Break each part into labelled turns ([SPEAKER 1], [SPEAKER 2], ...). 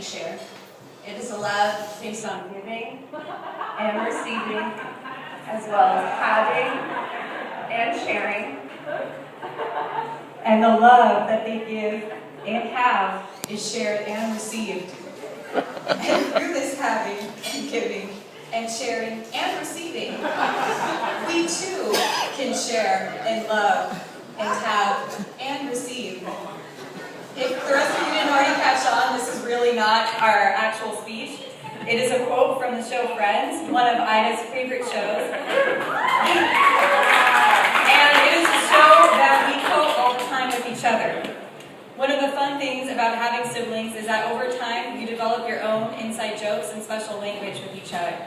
[SPEAKER 1] we share. It is a love based on giving and receiving, as well as having and sharing. And the love that they give and have is shared and received. And through this having and giving and sharing and receiving, we too can share and love and have and receive. If the rest of you didn't already catch on, this is really not our actual speech. It is a quote from the show Friends, one of Ida's favorite shows. And it is a show that we quote all the time with each other. One of the fun things about having siblings is that over time you develop your own inside jokes and special language with each other.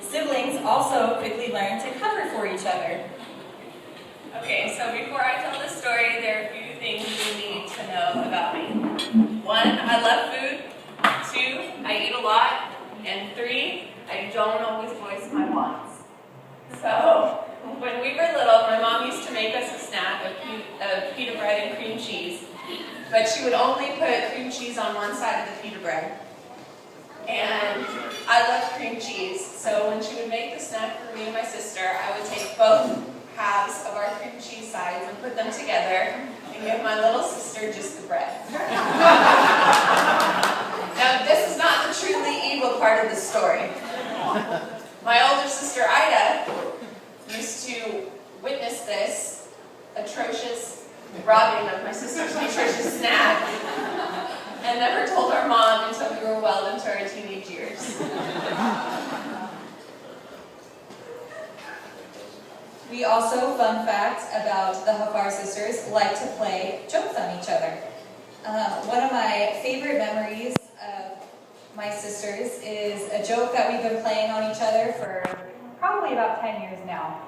[SPEAKER 1] Siblings also quickly learn to cover for each other. Okay, so before I tell this story, there are a few things you need to know about me. 1, I love food. 2, I eat a lot. And 3, I don't always voice my wants. So, when we were little, my mom used to make us a snack of pita bread and cream cheese. But she would only put cream cheese on one side of the pita bread. And I love cream cheese, so when she would make the snack for me and my sister, I would take both halves of our cream cheese sides and put them together and give my little sister just the bread. Now, this is not the truly evil part of the story. My older sister, Ida, used to witness this atrocious robbing of my sister's nutritious snack and never told our mom until we were well into our teenage years. We also, fun fact about the Hafar sisters, like to play jokes on each other. One of my favorite memories of my sisters is a joke that we've been playing on each other for probably about 10 years now.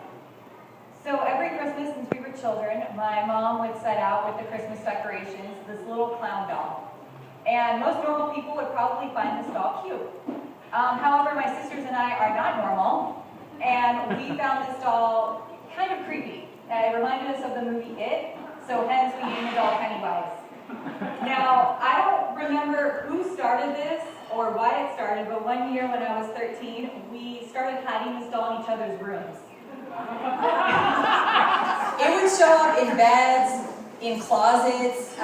[SPEAKER 1] So every Christmas since we were children, my mom would set out with the Christmas decorations this little clown doll. And most normal people would probably find this doll cute. However, my sisters and I are not normal, and we found this doll kind of creepy. It reminded us of the movie It, so hence we named the doll Pennywise. Now, I don't remember who started this or why it started, but one year when I was 13, we started hiding this doll in each other's rooms. It would show up in beds, in closets,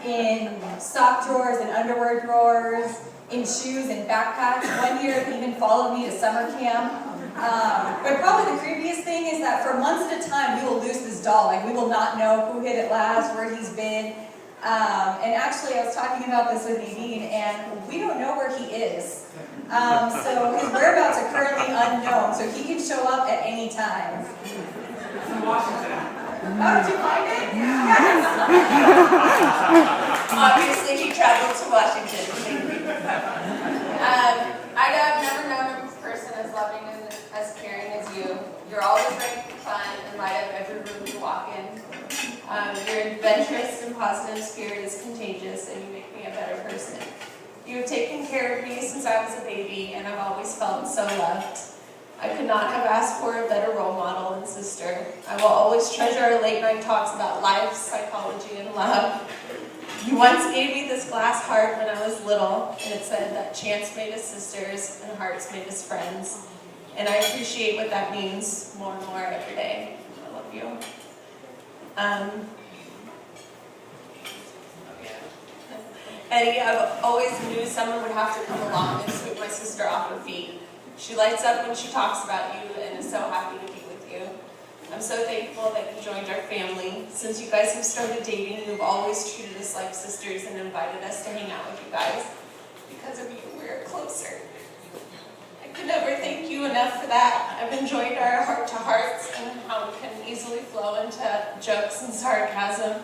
[SPEAKER 1] in sock drawers and underwear drawers, in shoes and backpacks. One year it even followed me to summer camp. But probably the creepiest thing is that for months at a time we will lose this doll. Like, we will not know who hid it last, where he's been. And actually I was talking about this with Nadine, and we don't know where he is. So his whereabouts are currently unknown, so he can show up at any time. Oh, did you find it? Yes! Obviously he traveled to Washington. I've never known a person as loving and as caring as you. You're always ready for fun and light up every room you walk in. Your adventurous and positive spirit is contagious, and you make me a better person. You have taken care of me since I was a baby, and I've always felt so loved. I could not have asked for a better role model and sister. I will always treasure our late night talks about life, psychology, and love. You once gave me this glass heart when I was little, and it said that chance made us sisters and hearts made us friends. And I appreciate what that means more and more every day. I love you. Eddie, I've always knew someone would have to come along and sweep my sister off her feet. She lights up when she talks about you and is so happy to be with you. I'm so thankful that you joined our family. Since you guys have started dating, you've always treated us like sisters and invited us to hang out with you guys. Because of you, we're closer. I could never thank you enough for that. I've enjoyed our heart-to-hearts and how we can easily flow into jokes and sarcasm.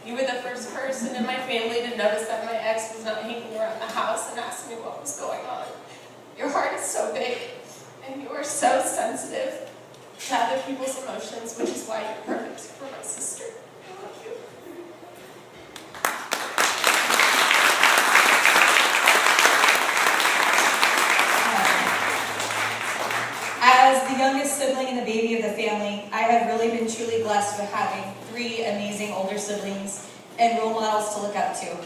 [SPEAKER 1] You were the first person in my family to notice that my ex was not hanging around the house and asked me what was going on. Your heart is so big, and you are so sensitive to other people's emotions, which is why you're perfect for my sister. I love you. As the youngest sibling and the baby of the family, I have really been truly blessed with having 3 amazing older siblings and role models to look up to.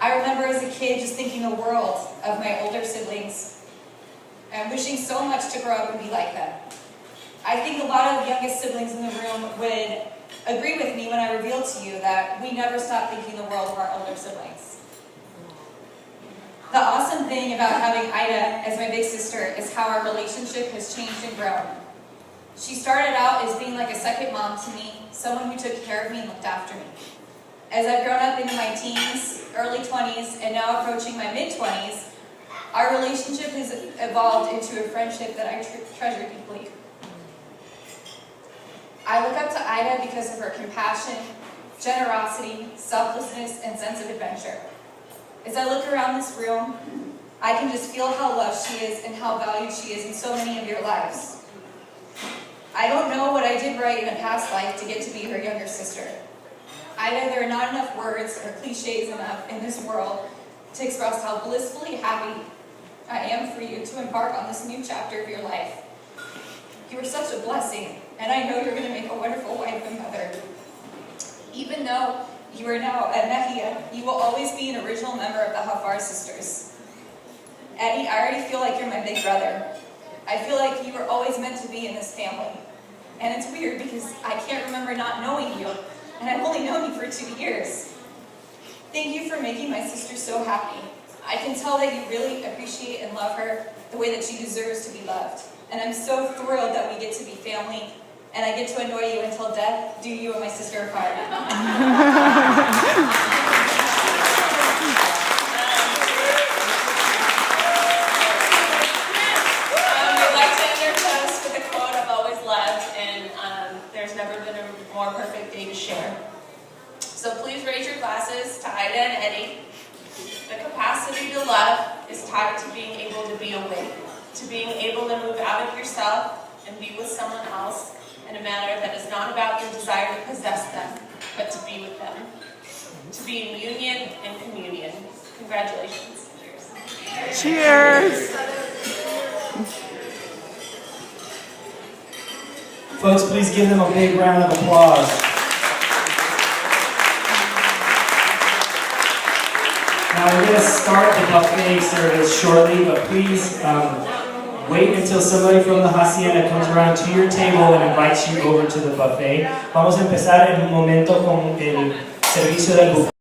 [SPEAKER 1] I remember as a kid just thinking the world of my older siblings and wishing so much to grow up and be like them. I think a lot of the youngest siblings in the room would agree with me when I reveal to you that we never stop thinking the world of our older siblings. The awesome thing about having Ida as my big sister is how our relationship has changed and grown. She started out as being like a second mom to me, someone who took care of me and looked after me. As I've grown up into my teens, early 20s, and now approaching my mid-20s, our relationship has evolved into a friendship that I treasure deeply. I look up to Ida because of her compassion, generosity, selflessness, and sense of adventure. As I look around this room, I can just feel how loved she is and how valued she is in so many of your lives. I don't know what I did right in a past life to get to be her younger sister. Ida, there are not enough words or cliches enough in this world to express how blissfully happy I am for you to embark on this new chapter of your life. You are such a blessing, and I know you're going to make a wonderful wife and mother. Even though you are now at Mejia, you will always be an original member of the Hafar sisters. Eddie, I already feel like you're my big brother. I feel like you were always meant to be in this family. And it's weird because I can't remember not knowing you, and I've only known you for 2 years. Thank you for making my sister so happy. I can tell that you really appreciate and love her the way that she deserves to be loved. And I'm so thrilled that we get to be family, and I get to annoy you until death, do you and my sister are firemen.
[SPEAKER 2] I'd like to end our toast with a quote I've always loved, and there's never been a more perfect day to share. So please raise your glasses to Ida and Eddie. The capacity to love is tied to being able to be awake, to being able to move out of yourself and be with someone else in a manner that is not about your desire to possess them, but to be with them. To be in union and communion. Congratulations. Cheers.
[SPEAKER 3] Cheers.
[SPEAKER 4] Folks, please give them a big round of applause. Now we're going to start the buffet service shortly, but please wait until somebody from the hacienda comes around to your table and invites you over to the buffet. Vamos a empezar en un momento con el servicio del buffet.